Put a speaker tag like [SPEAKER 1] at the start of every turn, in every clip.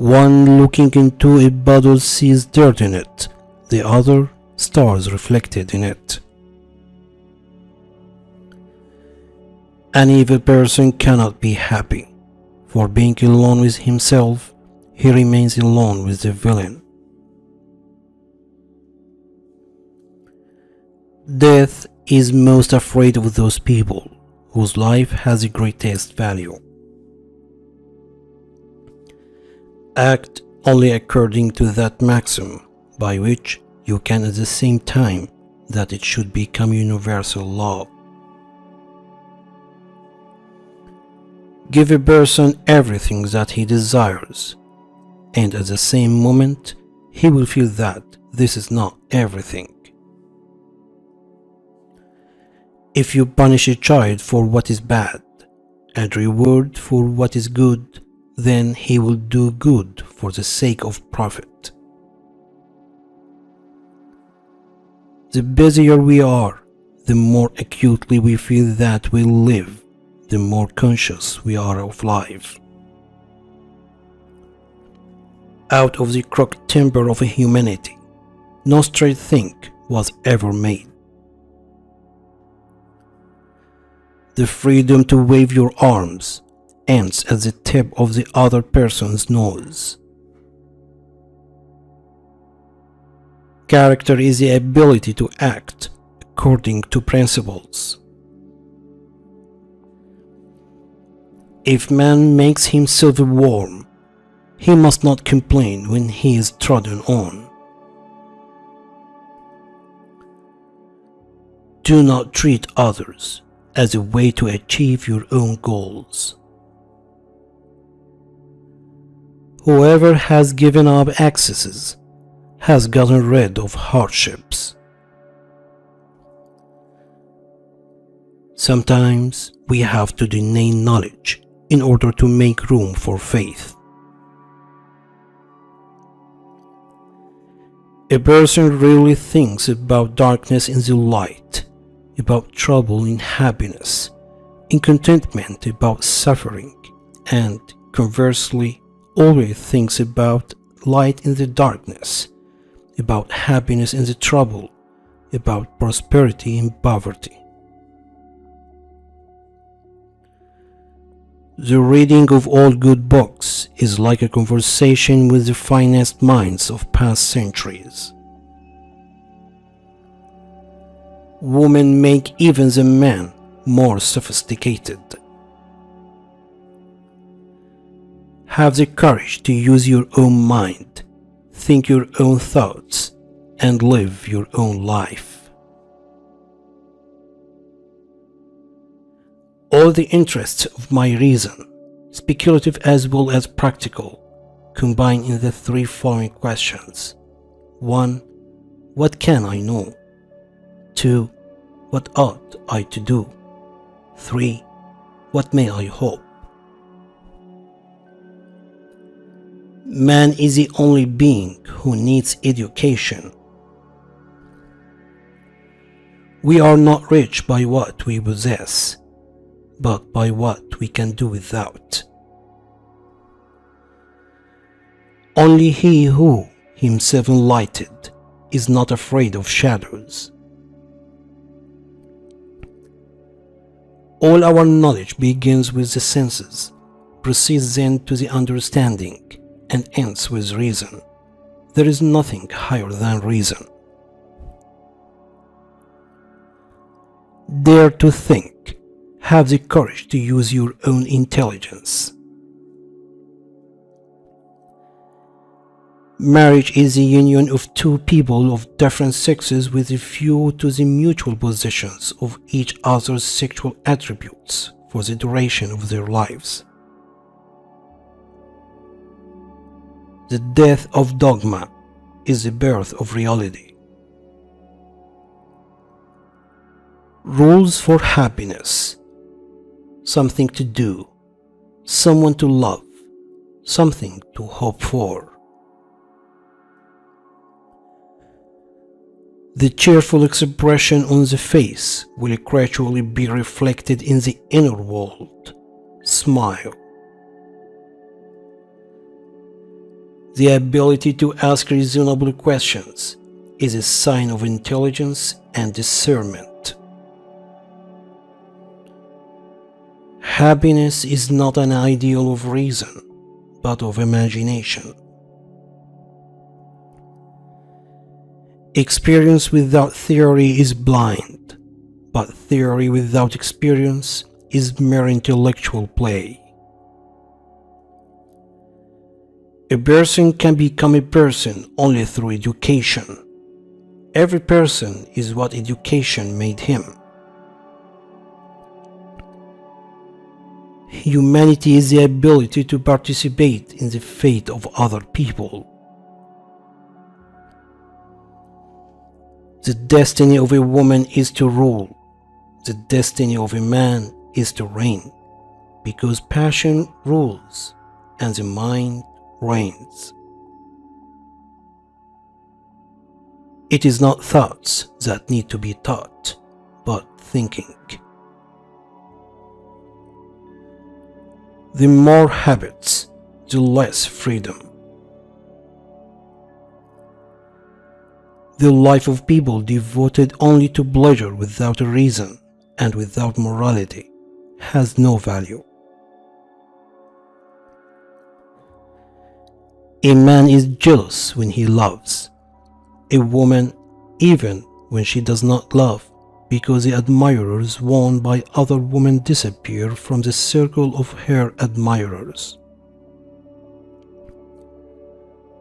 [SPEAKER 1] One looking into a bottle sees dirt in it, the other stars reflected in it. An evil person cannot be happy, for being alone with himself, he remains alone with the villain. Death is most afraid of those people whose life has the greatest value. Act only according to that maxim, by which you can at the same time that it should become universal law. Give a person everything that he desires, and at the same moment he will feel that this is not everything. If you punish a child for what is bad and reward for what is good, then he will do good for the sake of profit. The busier we are, the more acutely we feel that we live, the more conscious we are of life. Out of the crooked timber of humanity, no straight thing was ever made. The freedom to wave your arms ends at the tip of the other person's nose. Character is the ability to act according to principles. If man makes himself a worm, he must not complain when he is trodden on. Do not treat others as a way to achieve your own goals. Whoever has given up excesses has gotten rid of hardships. Sometimes we have to deny knowledge in order to make room for faith. A person really thinks about darkness in the light, about trouble in happiness, in contentment about suffering, and conversely always thinks about light in the darkness, about happiness in the trouble, about prosperity in poverty. The reading of all good books is like a conversation with the finest minds of past centuries. Women make even the men more sophisticated. Have the courage to use your own mind, think your own thoughts, and live your own life. All the interests of my reason, speculative as well as practical, combine in the three following questions. 1. What can I know? 2. What ought I to do? 3. What may I hope? Man is the only being who needs education. We are not rich by what we possess, but by what we can do without. Only he who, himself enlightened, is not afraid of shadows. All our knowledge begins with the senses, proceeds then to the understanding, and ends with reason. There is nothing higher than reason. Dare to think. Have the courage to use your own intelligence. Marriage is the union of two people of different sexes with a view to the mutual possessions of each other's sexual attributes for the duration of their lives. The death of dogma is the birth of reality. Rules for happiness. Something to do, someone to love, something to hope for. The cheerful expression on the face will gradually be reflected in the inner world. Smile. The ability to ask reasonable questions is a sign of intelligence and discernment. Happiness is not an ideal of reason, but of imagination. Experience without theory is blind, but theory without experience is mere intellectual play. A person can become a person only through education. Every person is what education made him. Humanity is the ability to participate in the fate of other people. The destiny of a woman is to rule. The destiny of a man is to reign, because passion rules and the mind reigns. It is not thoughts that need to be taught, but thinking. The more habits, the less freedom. The life of people devoted only to pleasure without a reason and without morality has no value. A man is jealous when he loves. A woman even when she does not love, because the admirers won by other women disappear from the circle of her admirers.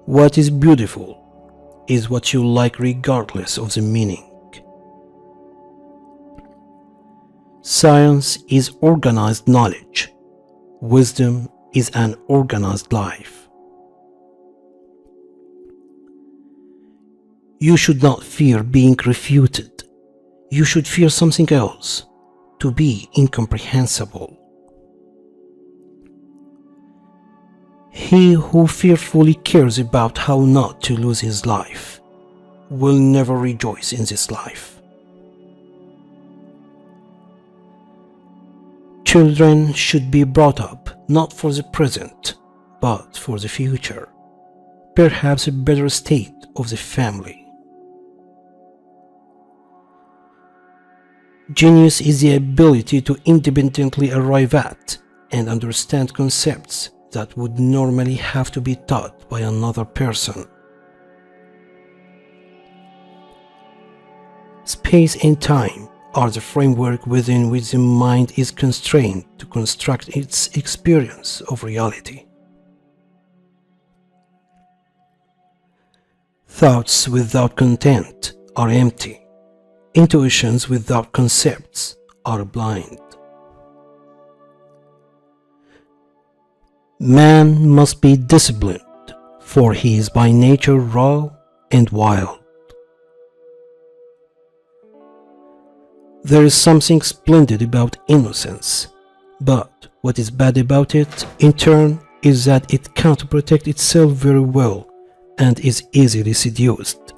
[SPEAKER 1] What is beautiful is what you like regardless of the meaning. Science is organized knowledge. Wisdom is an organized life. You should not fear being refuted. You should fear something else, to be incomprehensible. He who fearfully cares about how not to lose his life will never rejoice in this life. Children should be brought up not for the present, but for the future, perhaps a better state of the family. Genius is the ability to independently arrive at and understand concepts that would normally have to be taught by another person. Space and time are the framework within which the mind is constrained to construct its experience of reality. Thoughts without content are empty. Intuitions without concepts are blind. Man must be disciplined, for he is by nature raw and wild. There is something splendid about innocence, but what is bad about it, in turn, is that it can't protect itself very well and is easily seduced.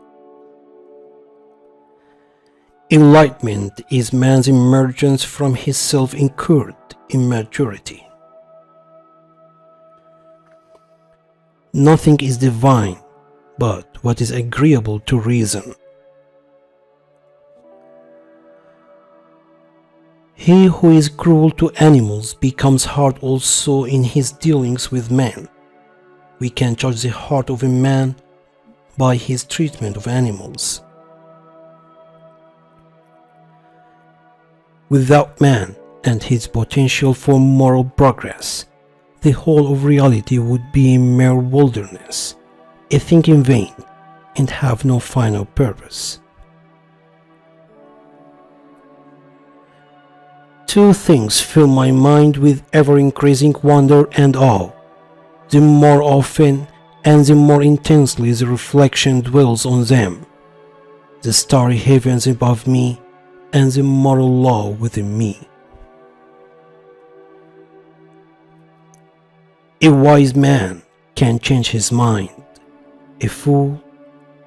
[SPEAKER 1] Enlightenment is man's emergence from his self-incurred immaturity. Nothing is divine but what is agreeable to reason. He who is cruel to animals becomes hard also in his dealings with men. We can judge the heart of a man by his treatment of animals. Without man and his potential for moral progress, the whole of reality would be a mere wilderness, a thing in vain, and have no final purpose. Two things fill my mind with ever-increasing wonder and awe. The more often and the more intensely the reflection dwells on them, the starry heavens above me and the moral law within me. A wise man can change his mind, a fool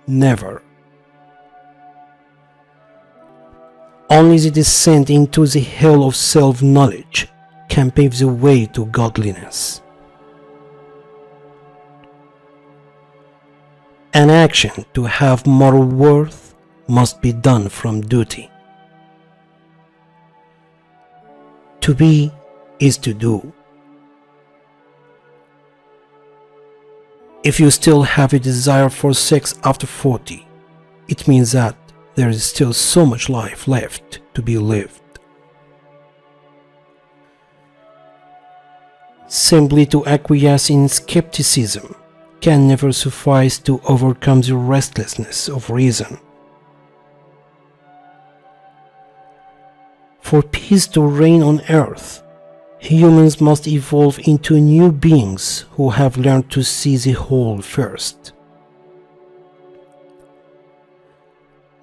[SPEAKER 1] never. Only the descent into the hell of self-knowledge can pave the way to godliness. An action to have moral worth must be done from duty. To be is to do. If you still have a desire for sex after 40, it means that there is still so much life left to be lived. Simply to acquiesce in skepticism can never suffice to overcome the restlessness of reason. For peace to reign on earth, humans must evolve into new beings who have learned to see the whole first.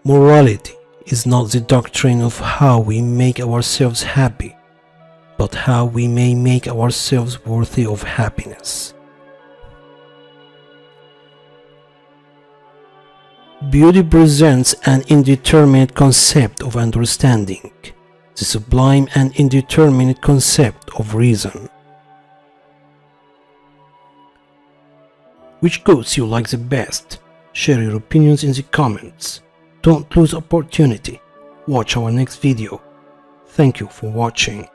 [SPEAKER 1] Morality is not the doctrine of how we make ourselves happy, but how we may make ourselves worthy of happiness. Beauty presents an indeterminate concept of understanding, the sublime and indeterminate concept of reason. Which quotes you like the best? Share your opinions in the comments. Don't lose opportunity. Watch our next video. Thank you for watching.